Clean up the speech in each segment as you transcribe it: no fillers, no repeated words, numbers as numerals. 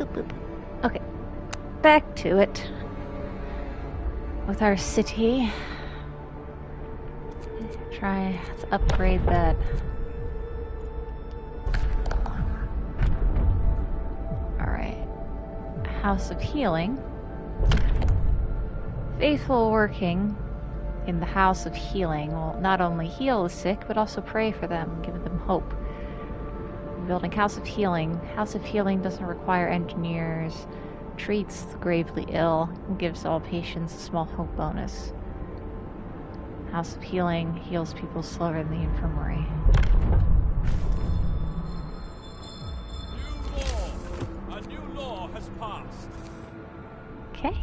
Okay, back to it. With our city. Try to upgrade that. Alright. House of Healing. Faithful working in the House of Healing will not only heal the sick, but also pray for them, give them hope. Building House of Healing. House of Healing doesn't require engineers, treats the gravely ill, and gives all patients a small hope bonus. House of Healing heals people slower than the infirmary. New law! A new law has passed. Okay.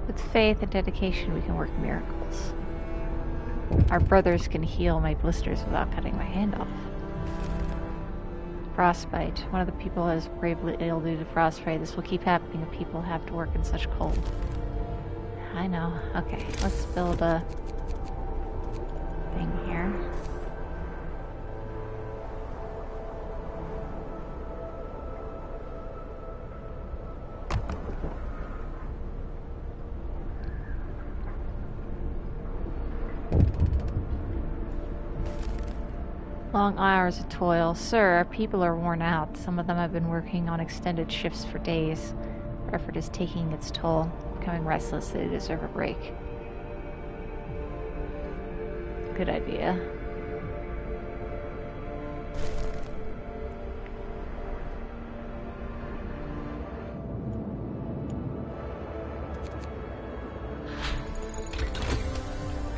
With faith and dedication, we can work miracles. Our brothers can heal my blisters without cutting my hand off. Frostbite. One of the people is gravely ill due to frostbite. This will keep happening if people have to work in such cold. I know. Okay, let's build a thing here. Long hours of toil. Sir, our people are worn out. Some of them have been working on extended shifts for days. Their effort is taking its toll. Becoming restless, they deserve a break. Good idea.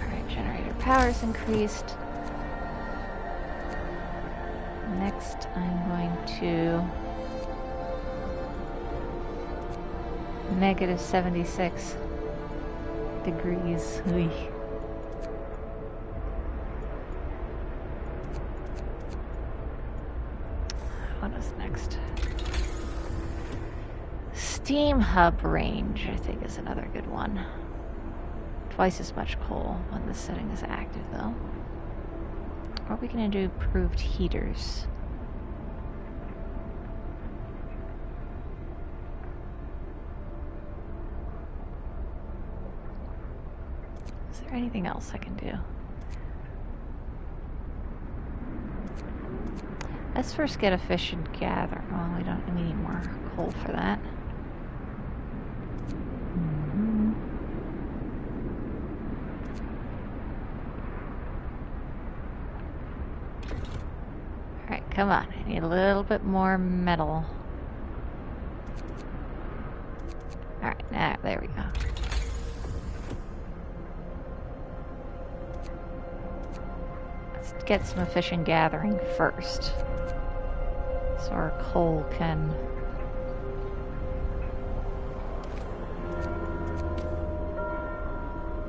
Alright, generator power's increased. Next, I'm going to negative 76 degrees. Oy. What is next? Steam hub range, I think, is another good one. Twice as much coal when this setting is active, though. Or we can do improved heaters. Is there anything else I can do? Let's first get efficient gather. Oh, we need more coal for that. Alright, come on. I need a little bit more metal. Alright, now there we go. Let's get some efficient gathering first. So our coal can...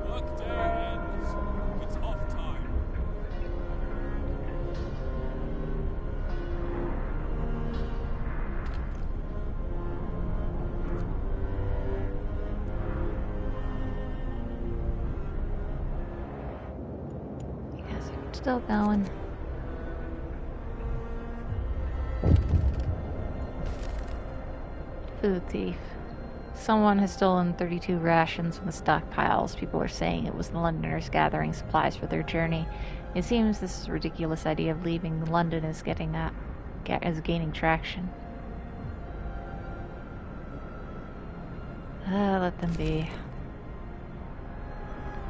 Workday ends. It's off time. Yes, I'm still going. Food thief. Someone has stolen 32 rations from the stockpiles. People are saying it was the Londoners gathering supplies for their journey. It seems this ridiculous idea of leaving London is gaining traction. Let them be.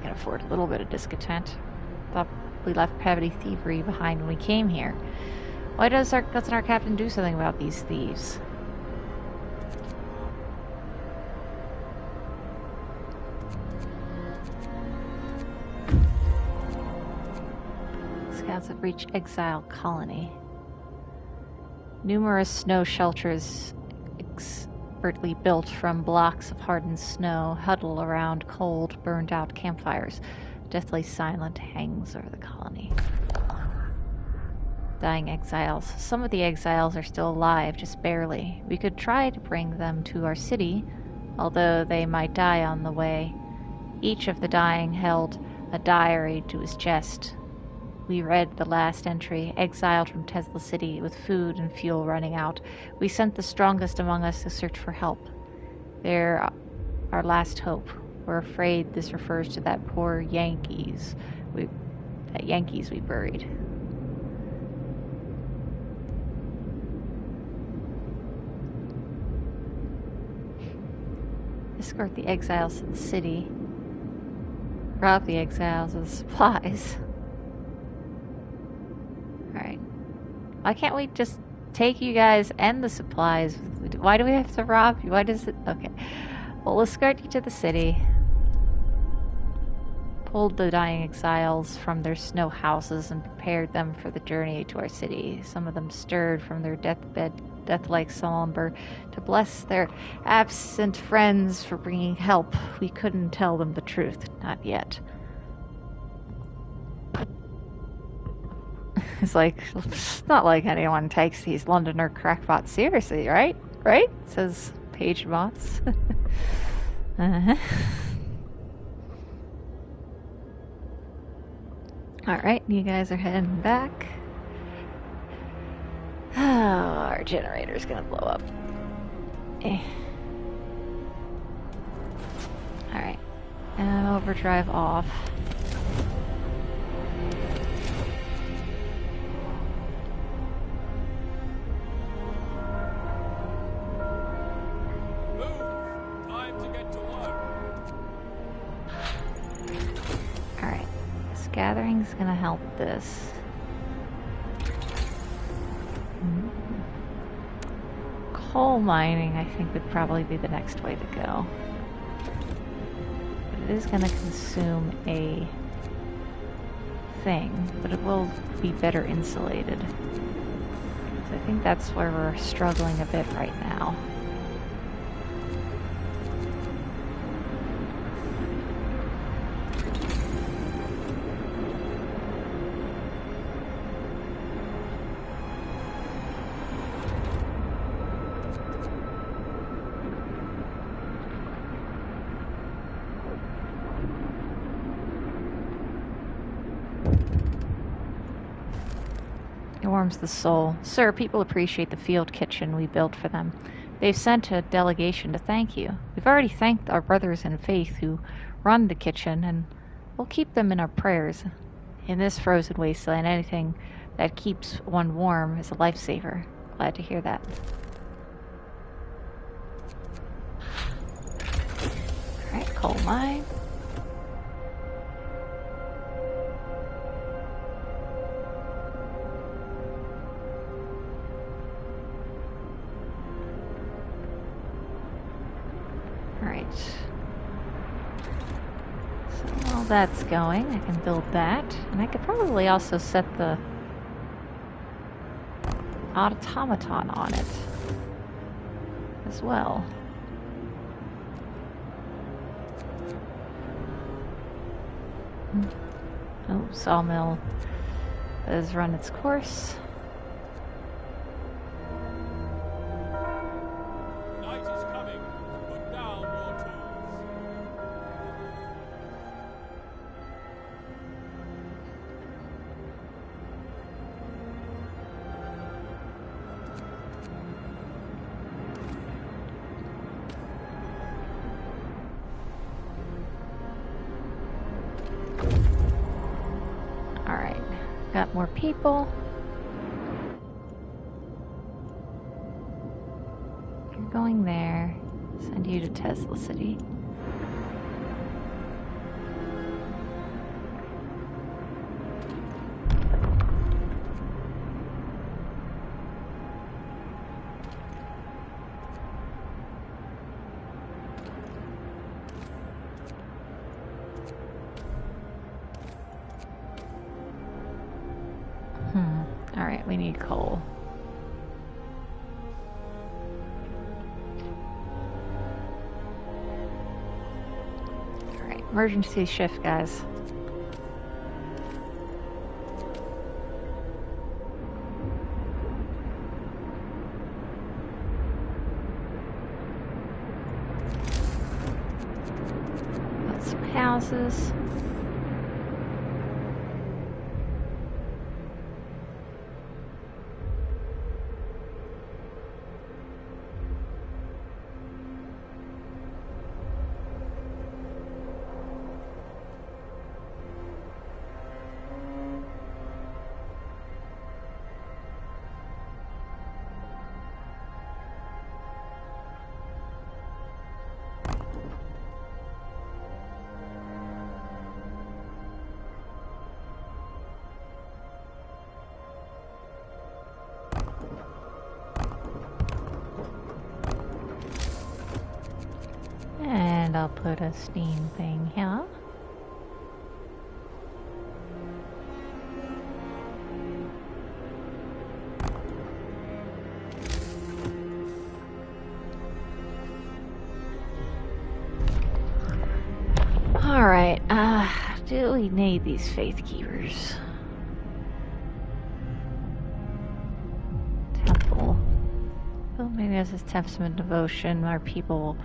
Can afford a little bit of discontent. Thought we left petty thievery behind when we came here. Why doesn't our captain do something about these thieves? Scouts have reached Exile Colony. Numerous snow shelters expertly built from blocks of hardened snow huddle around cold, burned-out campfires. Deathly silent hangs over the colony. Dying exiles. Some of the exiles are still alive, just barely. We could try to bring them to our city, although they might die on the way. Each of the dying held a diary to his chest. We read the last entry, exiled from Tesla City with food and fuel running out. We sent the strongest among us to search for help. They're our last hope. We're afraid this refers to that poor Yankees we buried. Escort the exiles to the city. Rob the exiles of the supplies. Alright. Why can't we just take you guys and the supplies? Why do we have to rob you? Why does it... Okay. We'll escort you to the city. Pulled the dying exiles from their snow houses and prepared them for the journey to our city. Some of them stirred from their death-like slumber to bless their absent friends for bringing help. We couldn't tell them the truth, not yet. It's like, it's not like anyone takes these Londoner crackpots seriously, right? Right? Says Page Bots. Uh-huh. Alright, you guys are heading back. Oh, our generator's gonna blow up. Alright. And overdrive off. Move! Time to get to work. Alright. This gathering's gonna help this. Coal mining, I think, would probably be the next way to go. But it is going to consume a thing, but it will be better insulated. So I think that's where we're struggling a bit right now. It warms the soul. Sir, people appreciate the field kitchen we built for them. They've sent a delegation to thank you. We've already thanked our brothers in faith who run the kitchen, and we'll keep them in our prayers. In this frozen wasteland, anything that keeps one warm is a lifesaver. Glad to hear that. Alright, coal mine. Alright. So while that's going, I can build that. And I could probably also set the automaton on it as well. Oh, sawmill has run its course. Night is coming. Put down your tools. Alright, got more people. You're going there. Send you to Tesla City. Alright, we need coal. Alright, emergency shift, guys. houses. And I'll put a steam thing here. Alright, do we need these faith keepers? Temple. Well, maybe as a testament of devotion, our people will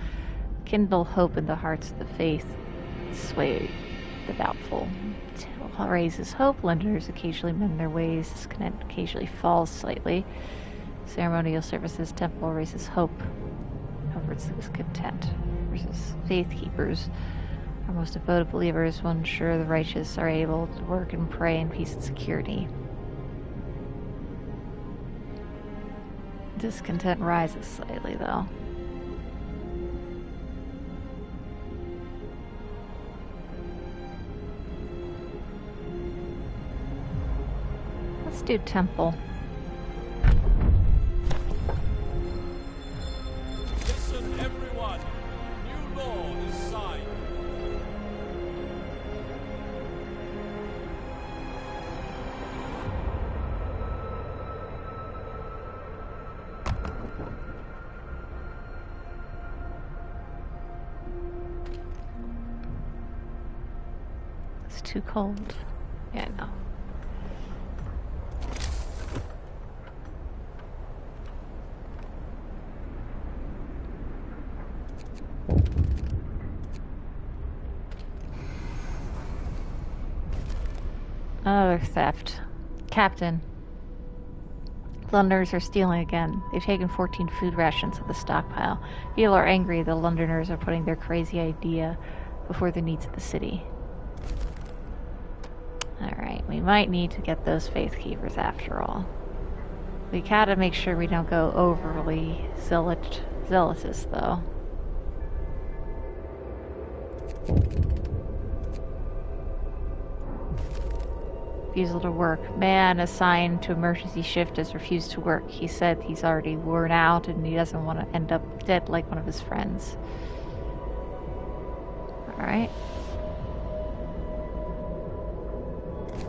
kindle hope in the hearts of the faith, sway the doubtful. Till raises hope, lenders occasionally mend their ways, discontent occasionally falls slightly. Ceremonial services, temple raises hope, comforts discontent. Versus faith keepers, our most devoted believers will ensure the righteous are able to work and pray in peace and security. Discontent rises slightly, though. Let's do temple. Listen, everyone. New law is signed. It's too cold. Yeah, no. Another theft. Captain. Londoners are stealing again. They've taken 14 food rations of the stockpile. People are angry the Londoners are putting their crazy idea before the needs of the city. Alright, we might need to get those faith keepers after all. We gotta make sure we don't go overly zealous though. Refusal to work. Man assigned to emergency shift has refused to work. He said he's already worn out and he doesn't want to end up dead like one of his friends. Alright.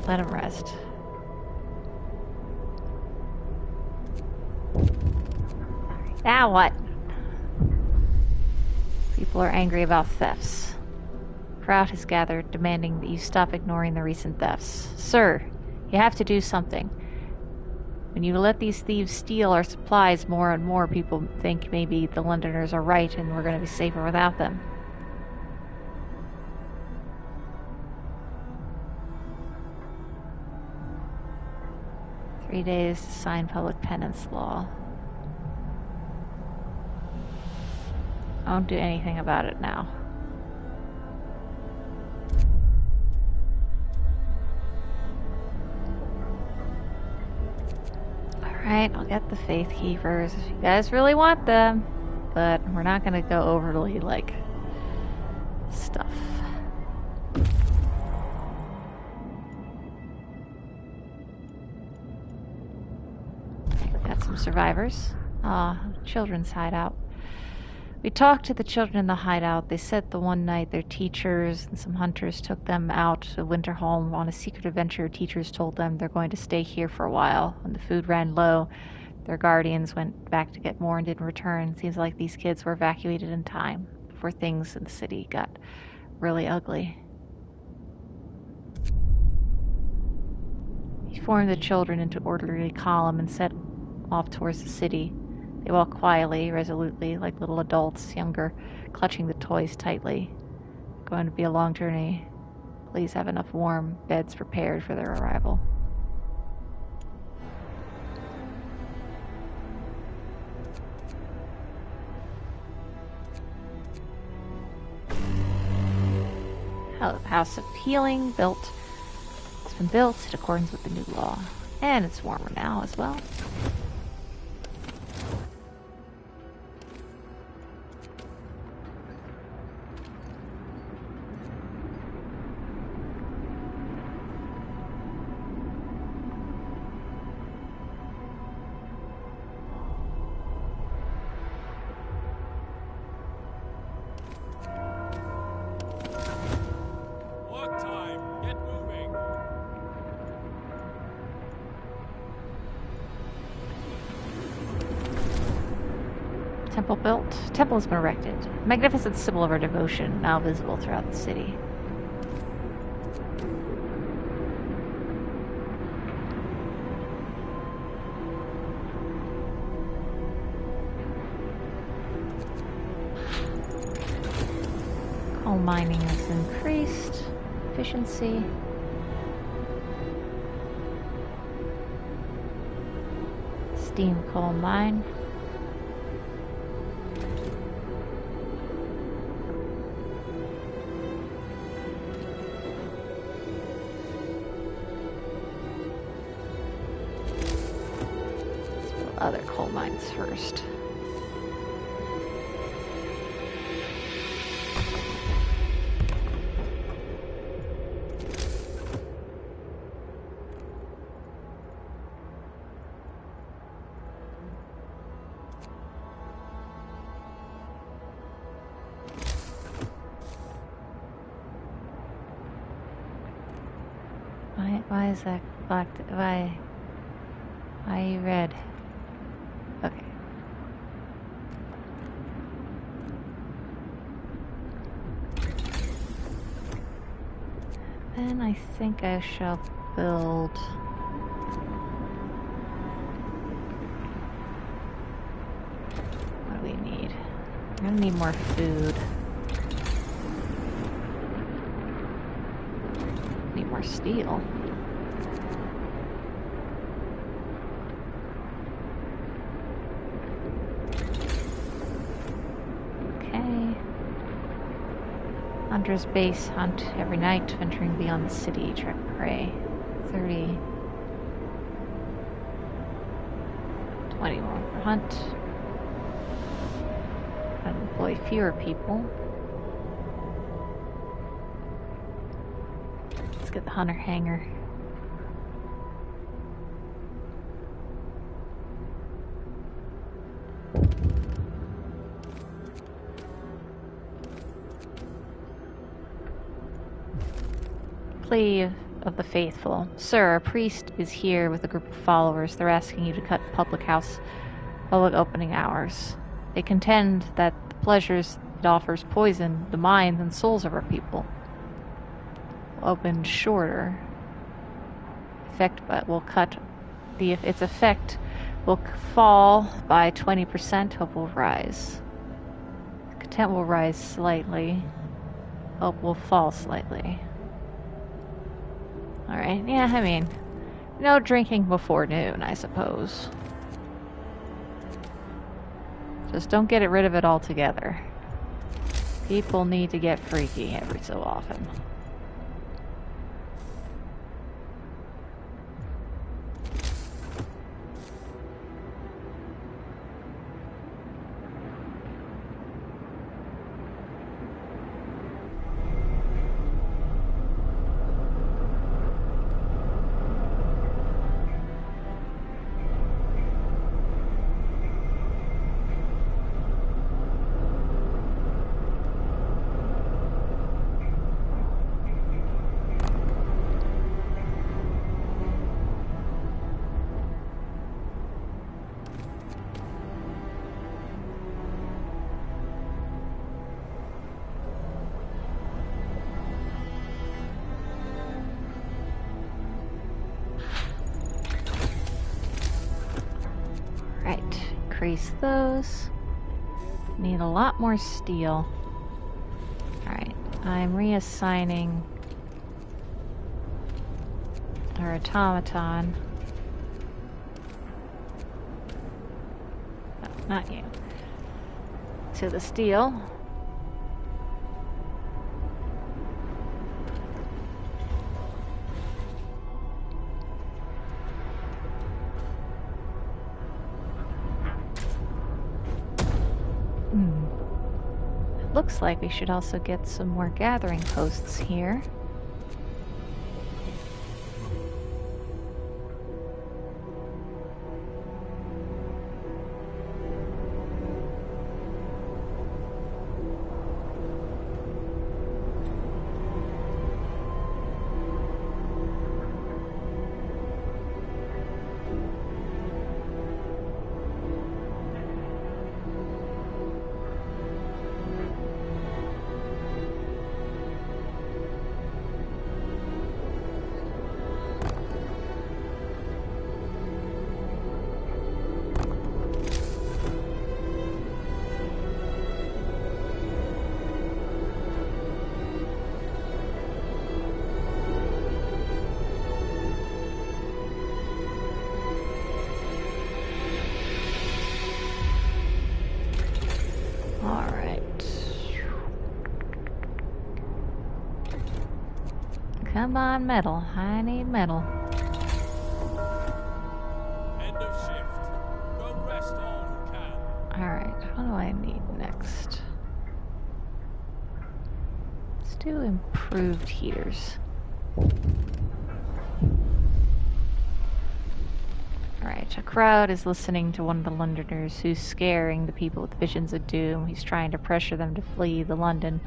Let him rest. Now what? People are angry about thefts. Crowd has gathered, demanding that you stop ignoring the recent thefts. Sir, you have to do something. When you let these thieves steal our supplies more and more, people think maybe the Londoners are right and we're going to be safer without them. "3 days to sign public penance law." I won't do anything about it now. Alright, I'll get the faith keepers if you guys really want them. But we're not gonna go overly, like, stuff. Got some survivors. Children's hideout. We talked to the children in the hideout. They said the one night their teachers and some hunters took them out to winter home on a secret adventure. Teachers told them they're going to stay here for a while. When the food ran low, their guardians went back to get more and didn't return. Seems like these kids were evacuated in time before things in the city got really ugly. He formed the children into orderly column and set off towards the city. They walked quietly, resolutely, like little adults, younger, clutching the toys tightly. going to be a long journey. Please have enough warm beds prepared for their arrival. House of Healing built. It's been built in accordance with the new law. And it's warmer now as well. Work time. Get moving. Temple built. Temple has been erected. Magnificent symbol of our devotion, now visible throughout the city. Coal mining has increased. Efficiency. Steam coal mine. Other coal mines first. Why is that black? Why are you red? Okay. Then I think I shall build... What do we need? We're gonna need more food. Need more steel. Hunter's base hunt every night, venturing beyond the city, track prey. 30. 20 more per hunt. Gotta employ fewer people. Let's get the hunter hangar. Plea of the faithful. Sir, a priest is here with a group of followers. They're asking you to cut public opening hours. They contend that the pleasures it offers poison the minds and souls of our people. Will open shorter. Its effect will fall by 20%. Hope will rise. Content will rise slightly. Hope will fall slightly. Alright, yeah, I mean, no drinking before noon, I suppose. Just don't get rid of it altogether. People need to get freaky every so often. Increase those. Need a lot more steel. Alright. I'm reassigning our automaton. No, not you. To the steel. Looks like we should also get some more gathering posts here. Come on, metal. I need metal. End of shift. Go rest all who can. Alright, what do I need next? Let's do improved heaters. Alright, a crowd is listening to one of the Londoners who's scaring the people with visions of doom. He's trying to pressure them to flee the London.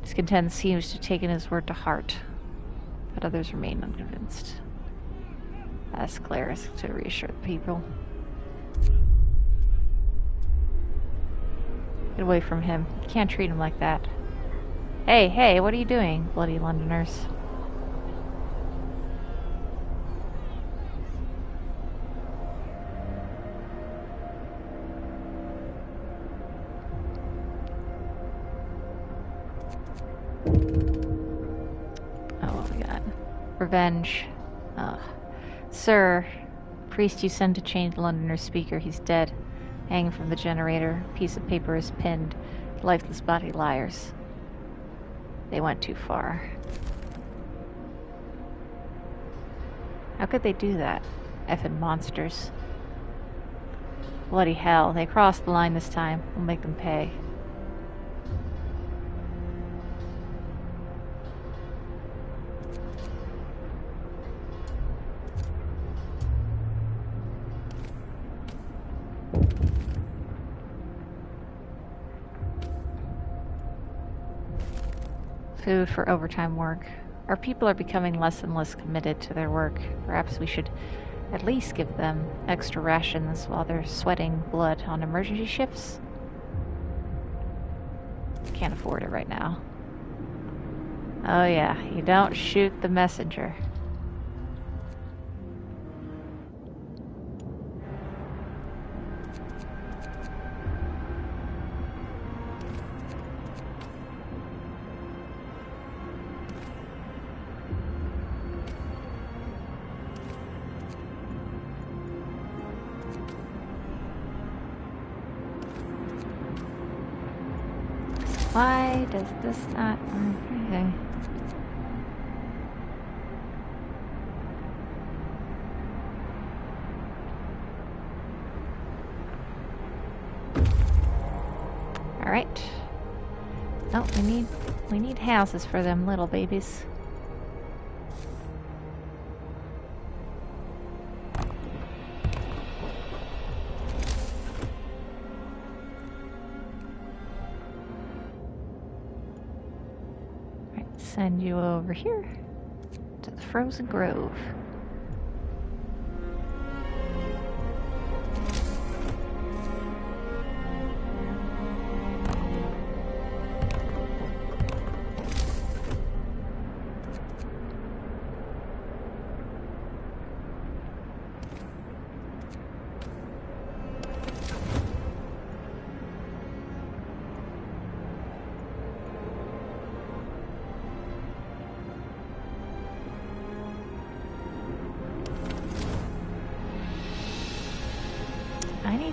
Discontent seems to have taken his word to heart, but others remain unconvinced. Ask Claris to reassure the people. Get away from him. You can't treat him like that. Hey, hey, what are you doing, bloody Londoners? Revenge. Ugh. Sir, priest you sent to change the Londoner's speaker, he's dead. Hanging from the generator, a piece of paper is pinned. Lifeless body liars. They went too far. How could they do that? Effing monsters. Bloody hell, they crossed the line this time. We'll make them pay. Food for overtime work. Our people are becoming less and less committed to their work. Perhaps we should at least give them extra rations while they're sweating blood on emergency shifts. Can't afford it right now. Oh yeah, you don't shoot the messenger. Why does this not work? Okay. All right. Oh, we need houses for them little babies. Send you over here to the Frozen Grove.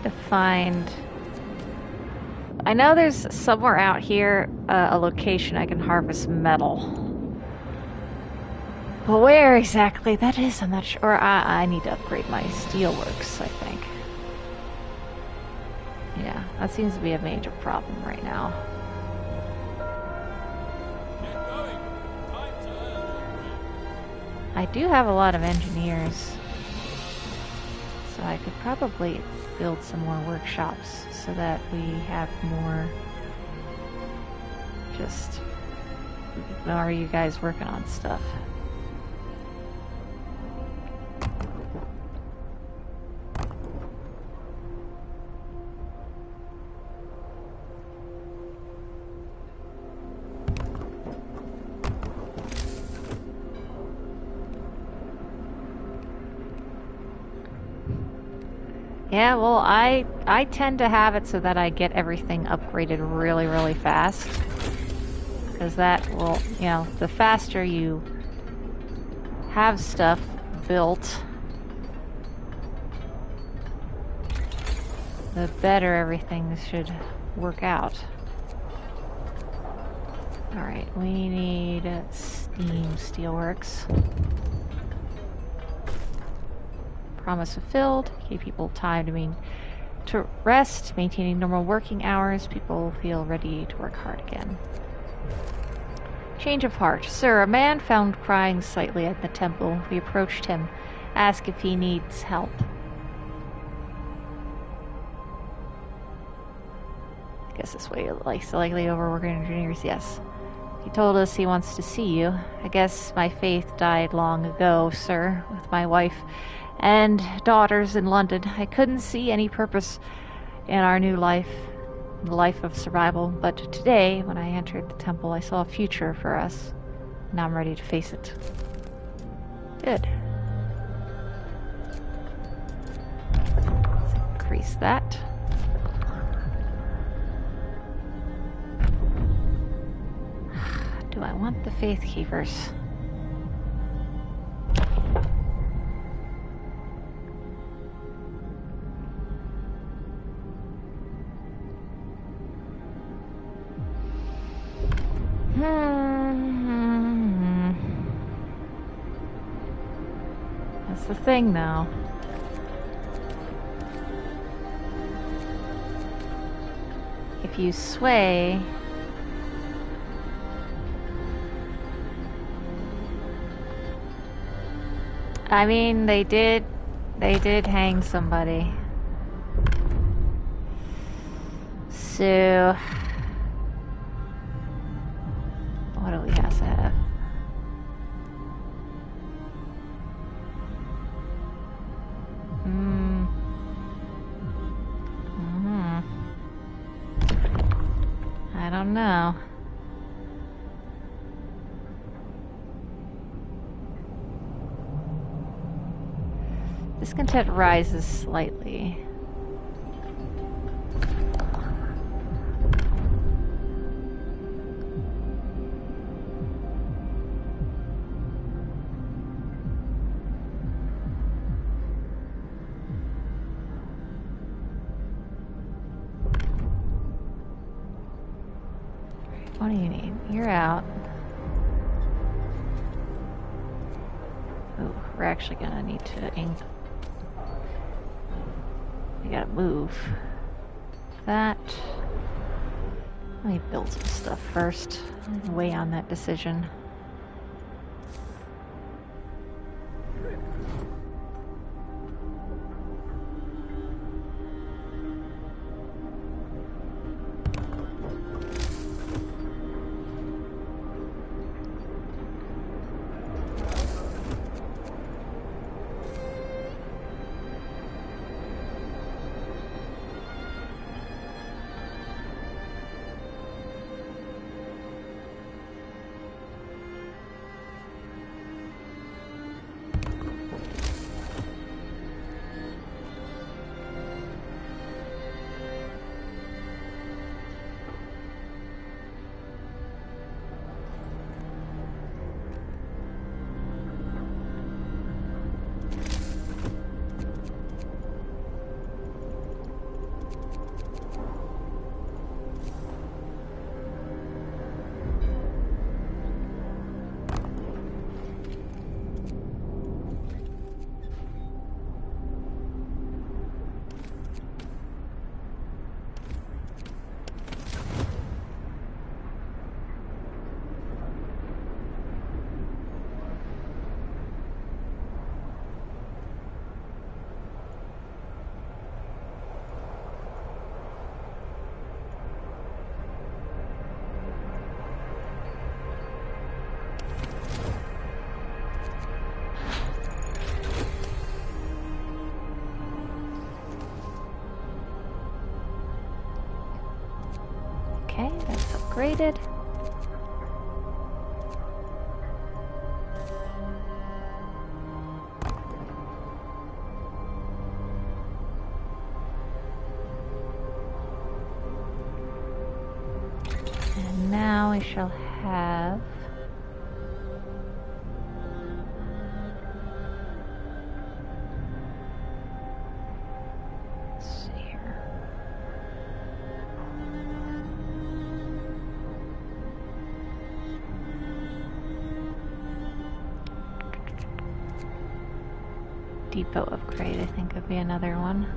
to find... I know there's somewhere out here a location I can harvest metal. But where exactly that is, I'm not sure. I need to upgrade my steelworks, I think. Yeah, that seems to be a major problem right now. Get going. Time to earn your bread. I do have a lot of engineers. So I could probably build some more workshops so that we have more just... Are you guys working on stuff? Yeah, well, I tend to have it so that I get everything upgraded really, really fast. Because that will, you know, the faster you have stuff built, the better everything should work out. Alright, we need steam steelworks. Promise fulfilled. Give people time to rest, maintaining normal working hours. People feel ready to work hard again. Change of heart. Sir, a man found crying slightly at the temple. We approached him, asked if he needs help. I guess this way, likely overworking engineers, yes. He told us he wants to see you. I guess my faith died long ago, sir, with my wife and daughters in London. I couldn't see any purpose in our new life, the life of survival, but today, when I entered the temple, I saw a future for us. Now I'm ready to face it. Good. Let's increase that. Do I want the Faith Keepers? That's the thing now. If you sway... I mean, they did hang somebody. So... what do we have to have? I don't know. Discontent rises slightly. What do you need? You're out. Ooh, we're actually gonna need to ink. We gotta move that. Let me build some stuff first. Weigh on that decision. Okay, that's upgraded. And now we shall have... Let's see here. Depot upgrade, I think, would be another one.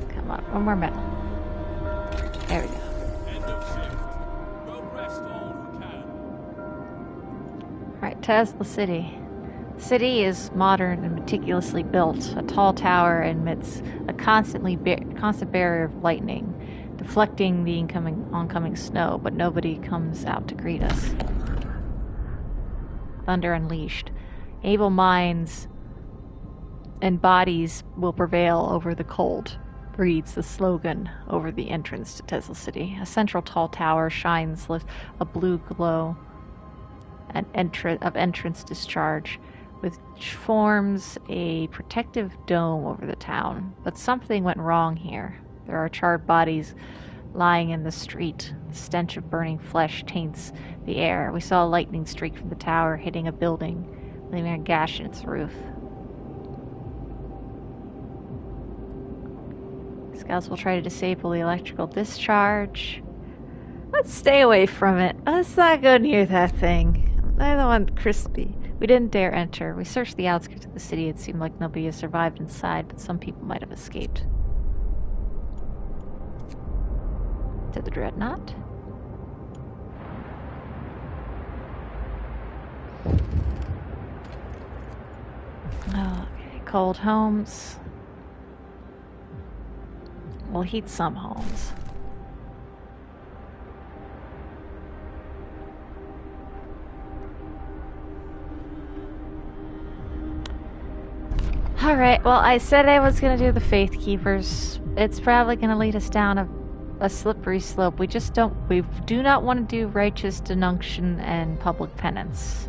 Come on, one more metal. There we go. End of shift. Go rest all who can. Alright, Tesla City. The city is modern and meticulously built. A tall tower emits a constant barrier of lightning, deflecting the oncoming snow, but nobody comes out to greet us. Thunder unleashed. Able minds and bodies will prevail over the cold, reads the slogan over the entrance to Tesla City. A central tall tower shines with a blue glow of entrance discharge, which forms a protective dome over the town. But something went wrong here. There are charred bodies lying in the street. The stench of burning flesh taints the air. We saw a lightning streak from the tower hitting a building, leaving a gash in its roof. Scouts will try to disable the electrical discharge. Let's stay away from it. Let's not go near that thing. I don't want crispy. We didn't dare enter. We searched the outskirts of the city. It seemed like nobody has survived inside, but some people might have escaped. To the Dreadnought. Okay, cold homes. We'll heat some homes. Alright, well, I said I was going to do the Faith Keepers. It's probably going to lead us down a slippery slope. We do not want to do righteous denunction and public penance.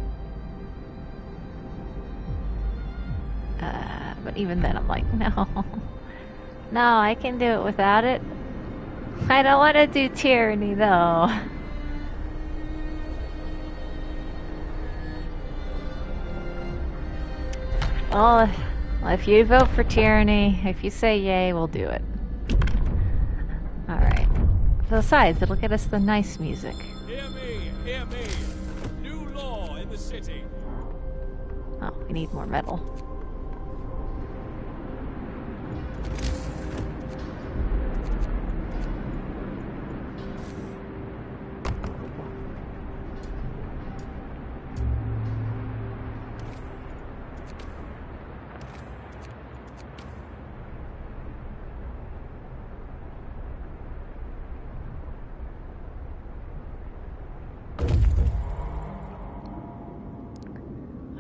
But even then I'm like, no. No, I can do it without it. I don't want to do tyranny, though. Well, if you vote for tyranny, if you say yay, we'll do it. Alright. Besides, it'll get us the nice music. Hear me, hear me. New law in the city. Oh, we need more metal.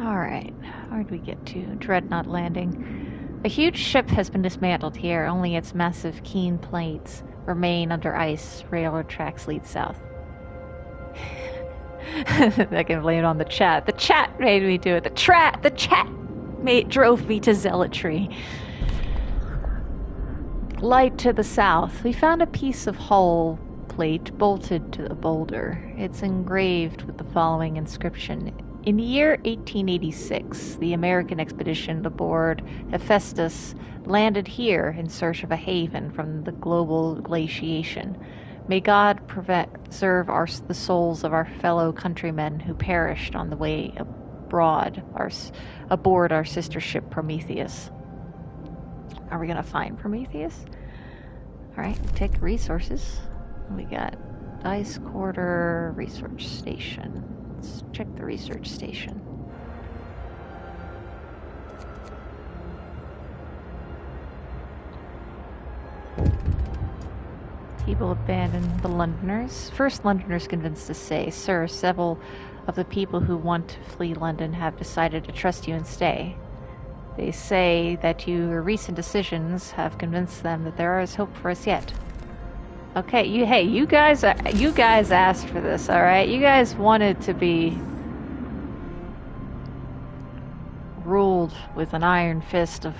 Alright, where'd we get to? Dreadnought Landing. A huge ship has been dismantled here, only its massive keen plates remain under ice. Railroad tracks lead south. I can blame it on the chat. The chat made me do it. The chat drove me to zealotry. Light to the south. We found a piece of hull plate bolted to the boulder. It's engraved with the following inscription. In the year 1886, the American expedition aboard Hephaestus landed here in search of a haven from the global glaciation. May God preserve the souls of our fellow countrymen who perished on the way aboard our sister ship Prometheus. Are we going to find Prometheus? Alright, take resources. We got Dice Quarter Research Station. Let's check the research station. People abandoned the Londoners. First Londoners convinced to say, "Sir, several of the people who want to flee London have decided to trust you and stay." They say that your recent decisions have convinced them that there is hope for us yet. Okay, you guys asked for this, all right? You guys wanted to be ruled with an iron fist of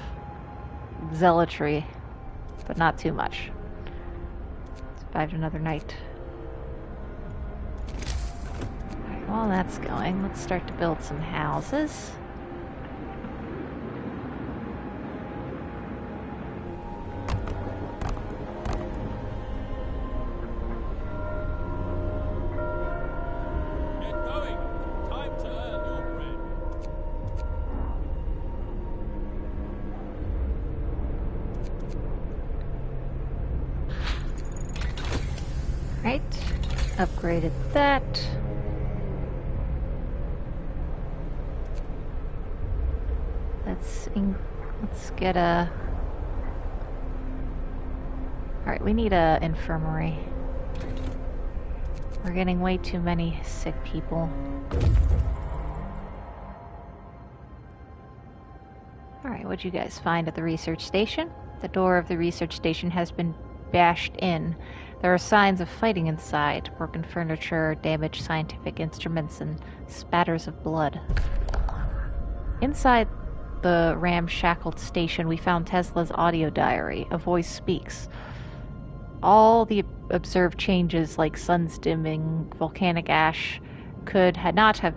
zealotry, but not too much. Survived another night. Alright, while that's going, let's start to build some houses. Get going. Time to earn your bread. Right, upgraded that. Let's get a... Alright, we need a infirmary. We're getting way too many sick people. Alright, what'd you guys find at the research station? The door of the research station has been bashed in. There are signs of fighting inside, broken furniture, damaged scientific instruments, and spatters of blood. Inside the ramshackled station, we found Tesla's audio diary. A voice speaks. All the observed changes, like suns dimming, volcanic ash, could not have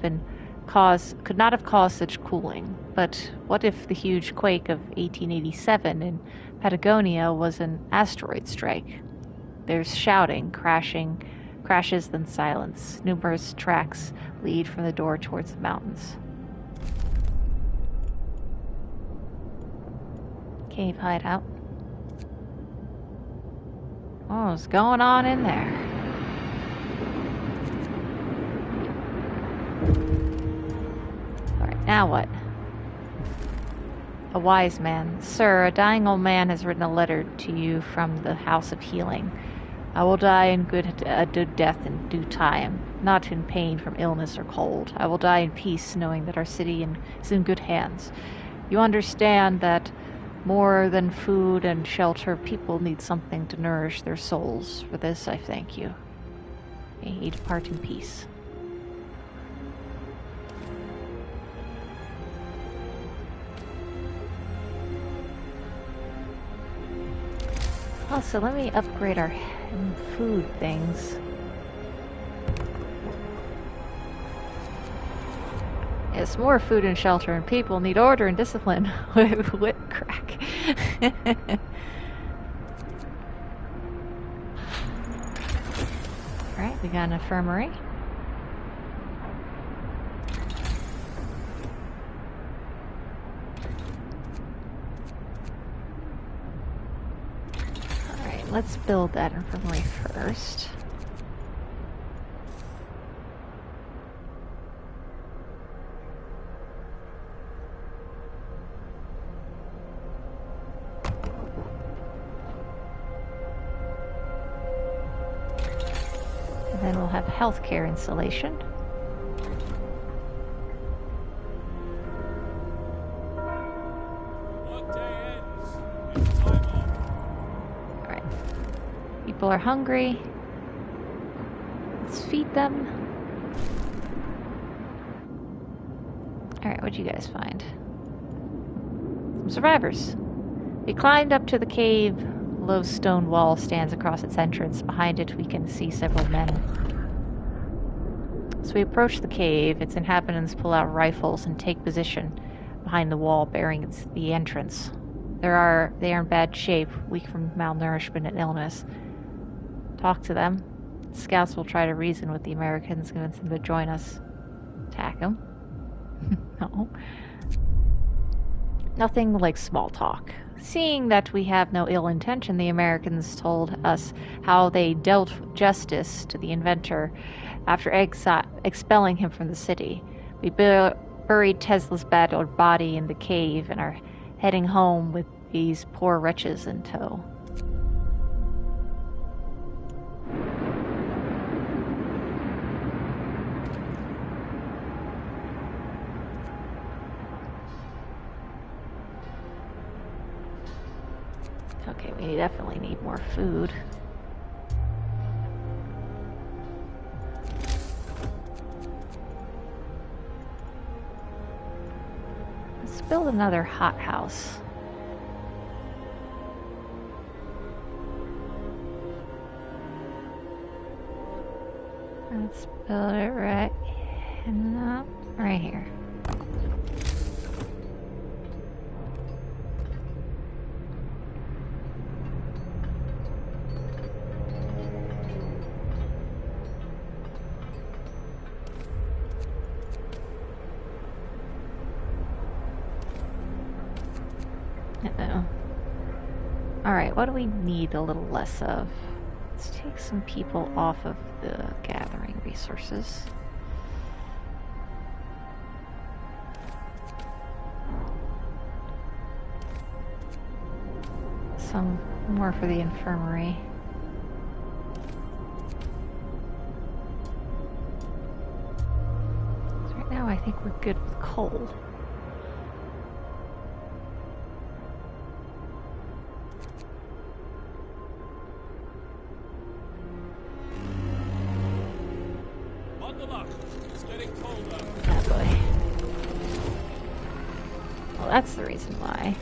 caused such cooling. But what if the huge quake of 1887 in Patagonia was an asteroid strike? There's shouting, crashes, then silence. Numerous tracks lead from the door towards the mountains. Cave hideout. Oh, what's going on in there? Alright, now what? A wise man. Sir, a dying old man has written a letter to you from the House of Healing. I will die a good death in due time, not in pain from illness or cold. I will die in peace, knowing that our city is in good hands. You understand that more than food and shelter, people need something to nourish their souls. For this, I thank you. May he depart in peace. Also, let me upgrade our food things. Yes, more food and shelter, and people need order and discipline with whip crack. Alright, we got an infirmary. Alright, let's build that infirmary first. Then we'll have healthcare installation. Workday ends. Time off. Alright. People are hungry. Let's feed them. Alright, what'd you guys find? Some survivors. We climbed up to the cave. A low stone wall stands across its entrance. Behind it, we can see several men. So we approach the cave. Its inhabitants pull out rifles and take position behind the wall, bearing the entrance. They are in bad shape, weak from malnourishment and illness. Talk to them. Scouts will try to reason with the Americans, convince them to join us. Attack them. No. Nothing like small talk. Seeing that we have no ill intention, the Americans told us how they dealt justice to the inventor after expelling him from the city. We buried Tesla's battered body in the cave and are heading home with these poor wretches in tow. We definitely need more food. Let's build another hothouse. Let's build it right here. Uh-oh. Alright, what do we need a little less of? Let's take some people off of the gathering resources. Some more for the infirmary. So right now I think we're good with coal. It's getting colder. Oh boy. Well, that's the reason why.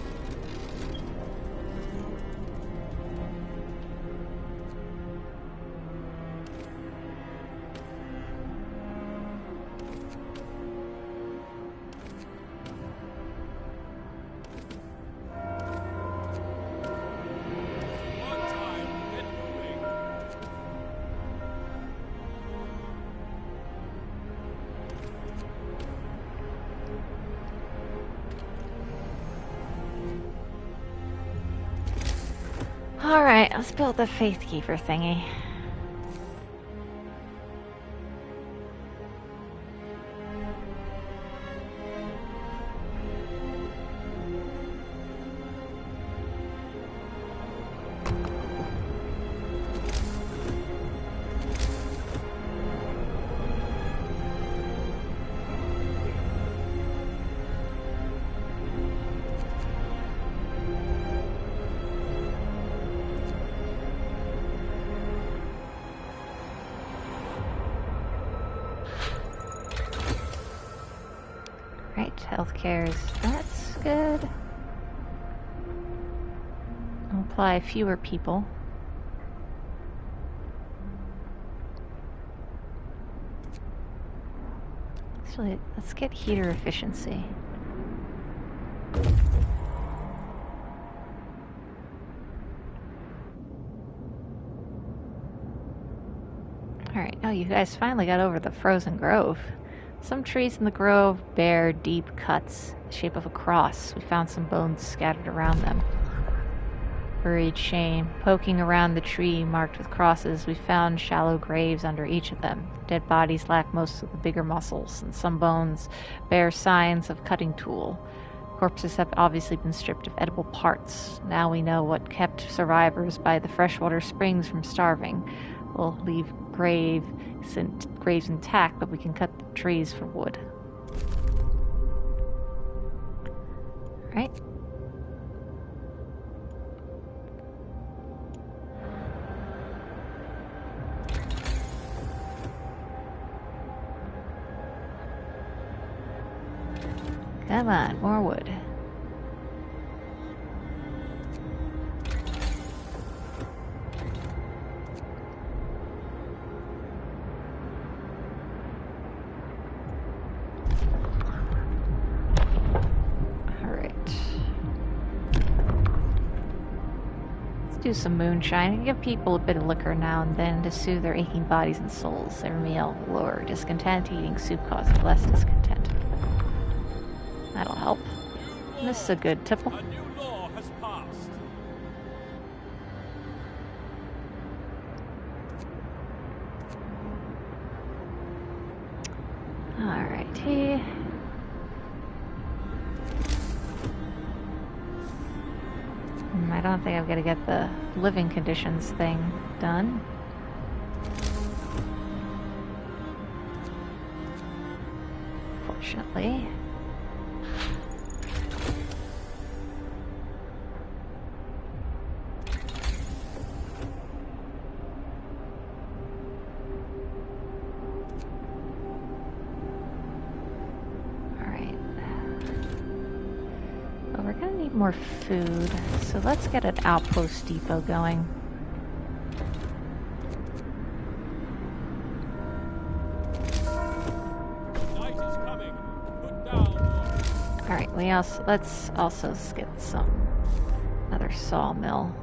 Alright, let's build the Faithkeeper thingy. Healthcare that's good. I'll apply fewer people. Actually, let's get heater efficiency. Alright, oh, you guys finally got over the frozen grove. Some trees in the grove bear deep cuts, the shape of a cross. We found some bones scattered around them. Buried shame. Poking around the tree marked with crosses, we found shallow graves under each of them. Dead bodies lack most of the bigger muscles, and some bones bear signs of cutting tool. Corpses have obviously been stripped of edible parts. Now we know what kept survivors by the freshwater springs from starving. We'll leave graves intact, but we can cut the trees for wood. Right? Come on, more wood. Do some moonshine and give people a bit of liquor now and then to soothe their aching bodies and souls. Their meal will lower discontent. Eating soup causes less discontent. That'll help. And this is a good tipple. A new law has passed. Alrighty. I don't think I've got to get the living conditions thing done. Fortunately. some more food, so let's get an outpost depot going. Night is coming. Put down. Alright, let's also get another sawmill.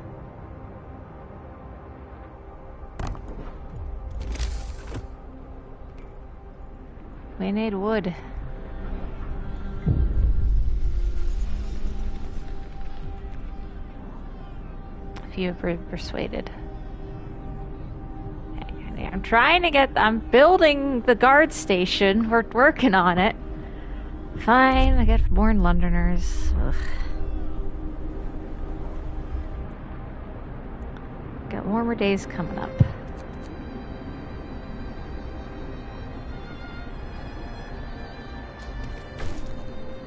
We need wood. If you have persuaded. I'm building the guard station. We're working on it. Fine, I get more Londoners. Ugh. Got warmer days coming up.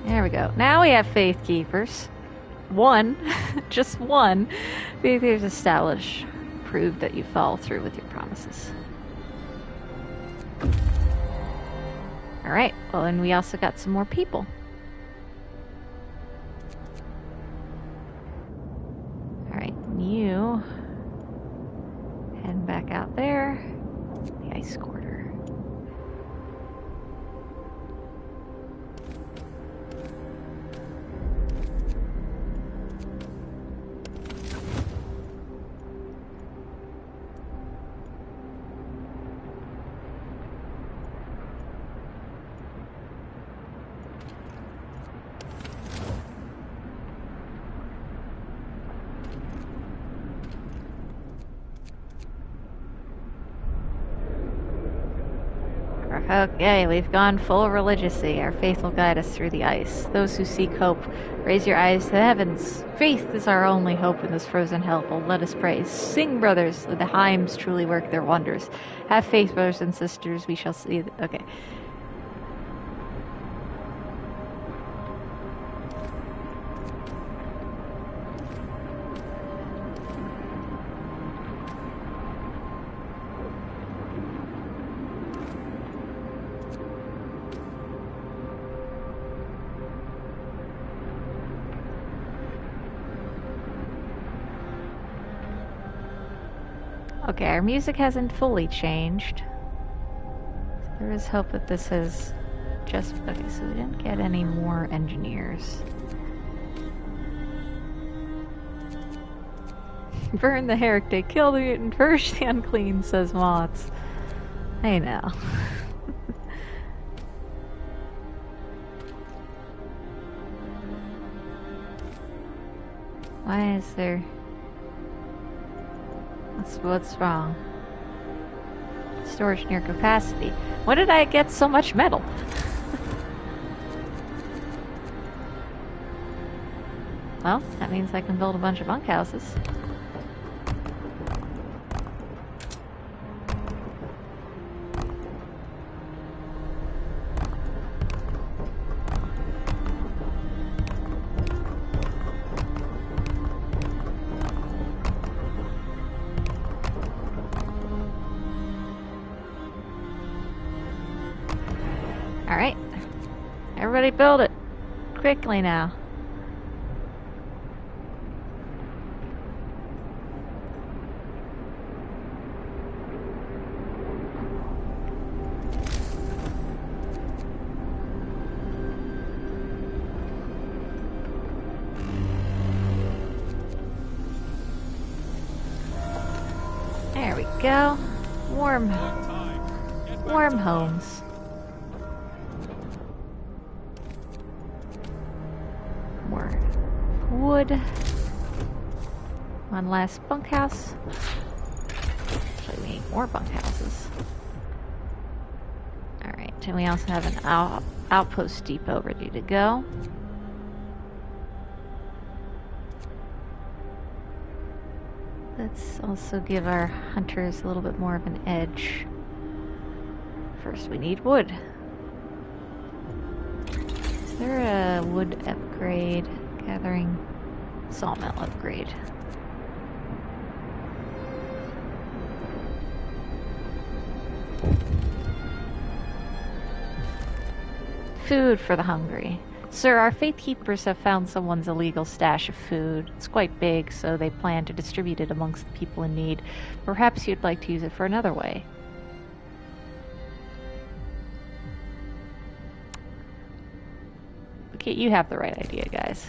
There we go. Now we have Faith Keepers. One. Just one. Faith Keepers established. Prove that you follow through with your promises. Alright, well, and we also got some more people. Alright, you heading back out there. The ice quarter. Okay, we've gone full religiousy. Our faith will guide us through the ice. Those who seek hope, raise your eyes to the heavens. Faith is our only hope in this frozen hellhole. Let us pray. Sing, brothers, the hymns truly work their wonders. Have faith, brothers and sisters. We shall see. Okay. Okay, our music hasn't fully changed. So there is hope that this has just... Okay, so we didn't get any more engineers. Burn the heretic, kill the mutant, purge the unclean, says Moths. I know. Why is there... What's wrong? Storage near capacity. When did I get so much metal? Well, that means I can build a bunch of bunkhouses. Alright. Everybody build it. Quickly now. There we go. Warm homes. More wood. One last bunkhouse. Actually, we need more bunkhouses. Alright, and we also have an outpost depot ready to go. Let's also give our hunters a little bit more of an edge. First, we need wood. Is there a wood upgrade? Gathering sawmill upgrade. Food for the hungry. Sir, our faith keepers have found someone's illegal stash of food. It's quite big, so they plan to distribute it amongst the people in need. Perhaps you'd like to use it for another way. Okay, you have the right idea, guys.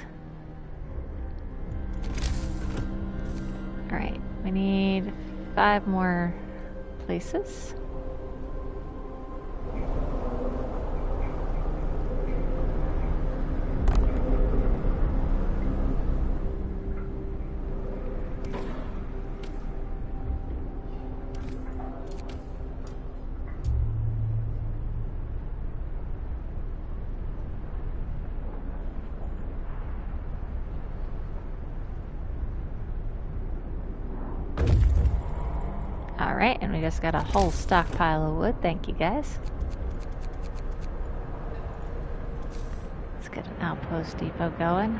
Alright, we need 5 more places. Alright, and we just got a whole stockpile of wood. Thank you, guys. Let's get an outpost depot going.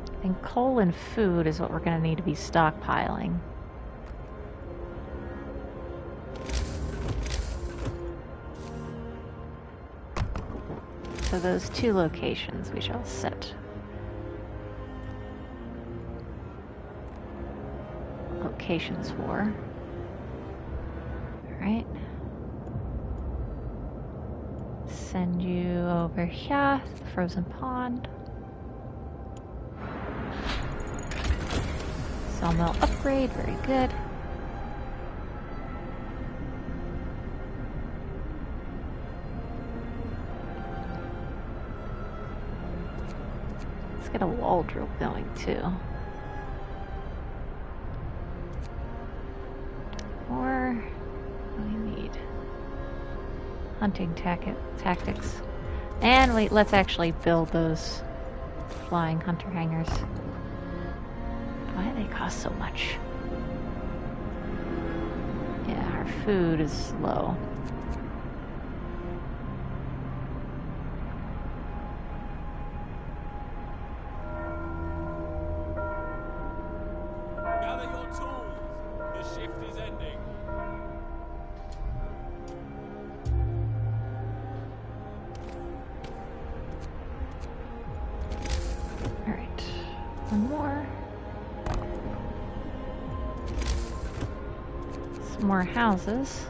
I think coal and food is what we're going to need to be stockpiling. So those 2 locations we shall set locations for. Alright. Send you over here to the frozen pond. Sawmill upgrade, very good. Get a wall drill going too. Or what do we need? Hunting tactics. And wait, let's actually build those flying hunter hangers. Why do they cost so much? Yeah, our food is low. More houses.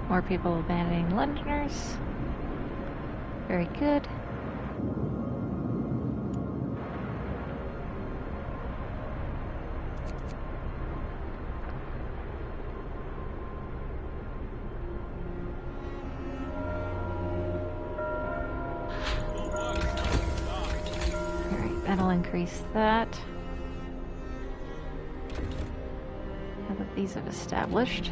More people abandoning Londoners. Very good. Alright, that'll increase that. Now that these have established.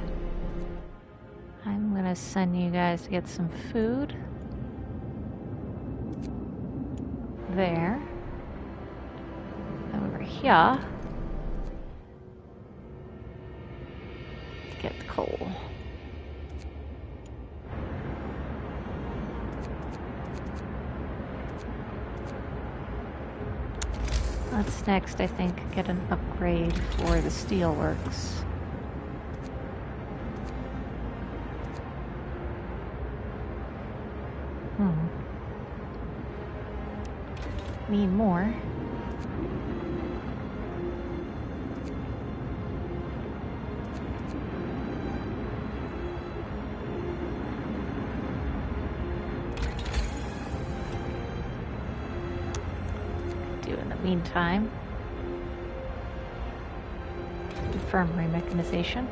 I'm gonna send you guys to get some food. There. Over here. To get the coal. Let's next, I think, get an upgrade for the steelworks. Need more. Do in the meantime. infirmary mechanization.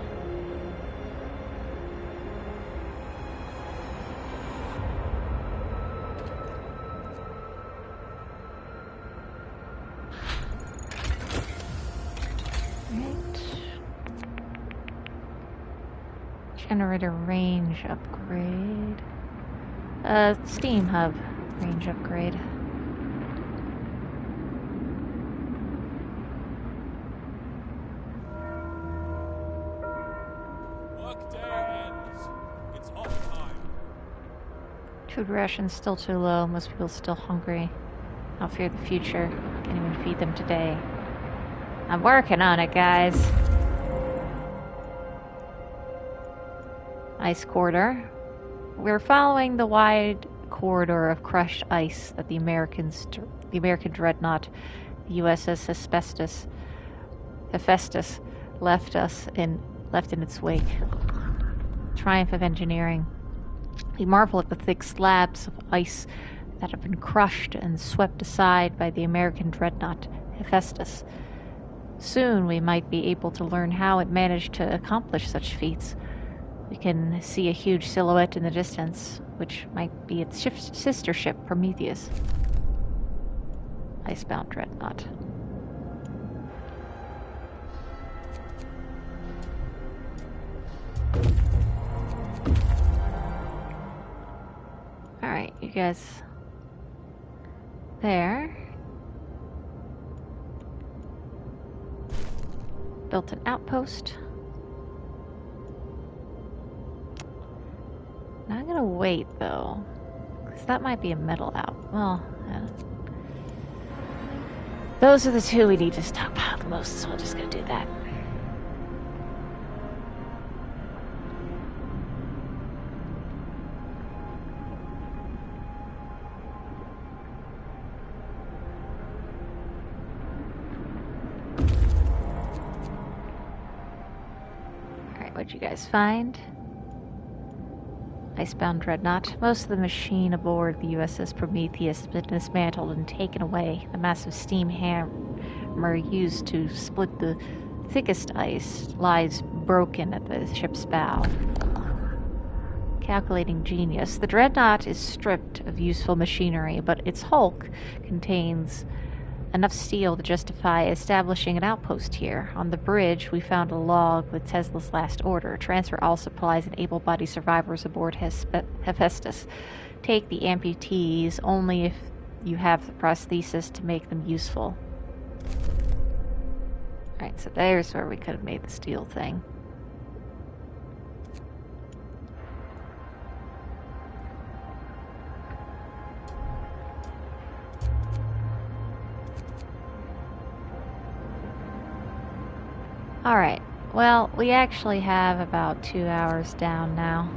Generator range upgrade. Steam hub range upgrade. Workday ends. It's off time. Food rations still too low. Most people still hungry. I'll fear the future. Can't even feed them today. I'm working on it, guys. Ice corridor. We're following the wide corridor of crushed ice that the American dreadnought, the USS Hephaestus, left in its wake. Triumph of engineering. We marvel at the thick slabs of ice that have been crushed and swept aside by the American dreadnought, Hephaestus. Soon we might be able to learn how it managed to accomplish such feats. We can see a huge silhouette in the distance, which might be its sister ship, Prometheus. Icebound dreadnought. Alright, you guys. There. Built an outpost. Now I'm gonna wait though, because that might be a metal out. Well, yeah. Those are the two we need to stockpile the most, so I'm just gonna do that. Alright, what'd you guys find? Icebound dreadnought. Most of the machine aboard the USS Prometheus has been dismantled and taken away. The massive steam hammer used to split the thickest ice lies broken at the ship's bow. Calculating genius. The dreadnought is stripped of useful machinery, but its hulk contains enough steel to justify establishing an outpost here. On the bridge, we found a log with Tesla's last order. Transfer all supplies and able-bodied survivors aboard Hephaestus. Take the amputees only if you have the prosthesis to make them useful. Alright, so there's where we could have made the steel thing. Alright, well, we actually have about 2 hours down now.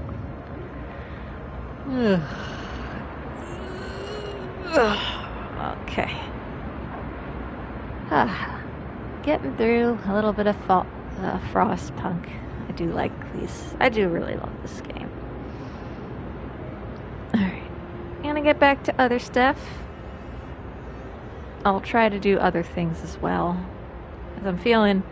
Okay. Getting through a little bit of Frostpunk. I do like these. I do really love this game. Alright. Gonna get back to other stuff. I'll try to do other things as well. Because I'm feeling...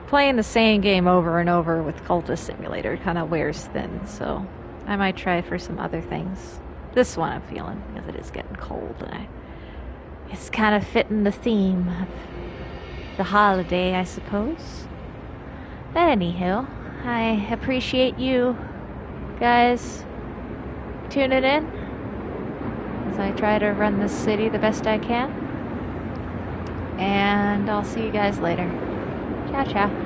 playing the same game over and over with Cultist Simulator kind of wears thin, so I might try for some other things. This one I'm feeling, because it is getting cold, and it's kind of fitting the theme of the holiday, I suppose. But anyhow, I appreciate you guys tuning in as I try to run this city the best I can. And I'll see you guys later. Ciao, ciao.